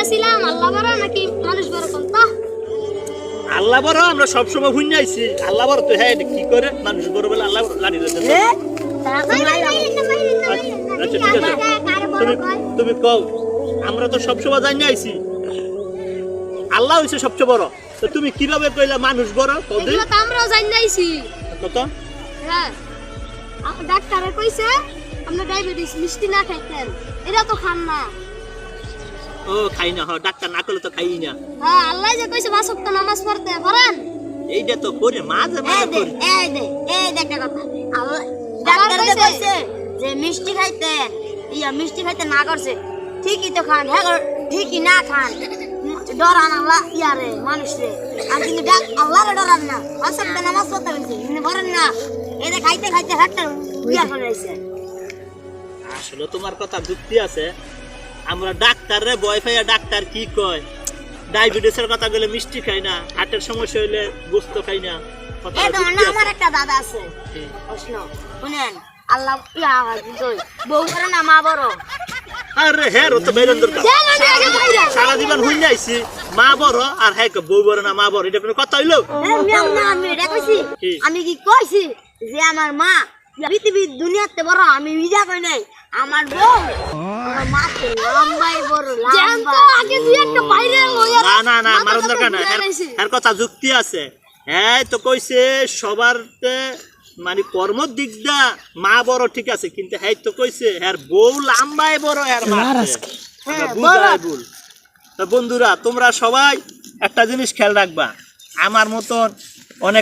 কইতাছিলাম আল্লাহ বড় নাকি মানুষ বড় কোন তো? আল্লাহ বড় আমরা সব সময় হুইনা আইছি আল্লাহ বড় তো হ্যাঁ কি করে মানুষ বড় বলে আল্লাহ বড় জানি না আচ্ছা ঠিক আছে তুমি কও আমরা তো সব সময় জানি আইছি আল্লাহ হইছে সবচেয়ে বড় তো তুমি কিভাবে কইলা মানুষ বড় কদি এগুলো তো আমরাও জানি নাইছি। কত হ্যাঁ ডাক্তারে কইছে আমরা ডায়াবেটিস মিষ্টি না খাইতেন, এটা তো খান না। ও খাই না ডাক্তার না করলে তো খাই না। হ্যাঁ আল্লাহ যে কইছে 5 ওয়াক্ত নামাজ পড়তে পারেন, এইটা তো করে মাঝে মাঝে করি। এই দেখ একটা কথা, আল্লাহ ডাক্তার যে কইছে যে মিষ্টি খাইতেন, মিষ্টি খাইতে না করছে, ঠিকই তো খান, হ্যাঁ ঠিকই না খান, ডরান আল্লাহ ইয়ারে মানুষরে, আর কিন্তু আল্লাহরে ডরান না, আসলে নামাজ পড়তে বলছে মানে বলেন না, এই খাইতে খাইতে হাতটা বিয়ার করে আইছে। আসলে তোমার কথা যুক্তি আছে, আমরা ডাক্তার রে ভয় পাইয়া ডাক্তার কি কয় ডায়াবেটিসের কথা বলে মিষ্টি খাই না, হার্টের সমস্যা হইলে গোস্ত খাই না। এই তো আমার একটা দাদা আছে প্রশ্ন শুনেন, আল্লাহ ইয়া কই বউ করে না মা বড়? আরে হ্যাঁ ও তো বেরন দরকার সারা জীবন হই যাইছি মা বড় আর হ্যাঁ বউ বড় না মা বড়, এটা কোনো কথা হইলো? আমি এটা কইছি, আমি কি কইছি যে আমার মা পৃথিবীর দুনিয়াতে বড়, আমি ইজা কই নাই, আমার বউ আমার মা তো লম্বাই বড় লম্বা। আগে দুই একটা বাইরে না না না মারুন দরকার না, এর কথা যুক্তি আছে। হ্যাঁ তো কইছে সবার মানে কর্মর দিক দা মা বড় ঠিক আছে, কিন্তু হ্যাঁ তো কইছে হ্যাঁ বউ লম্বাই বড় এর মা বুঝাই ভুল। তো বন্ধুরা তোমরা সবাই একটা জিনিস খেয়াল রাখবা, আমার মতন অনেক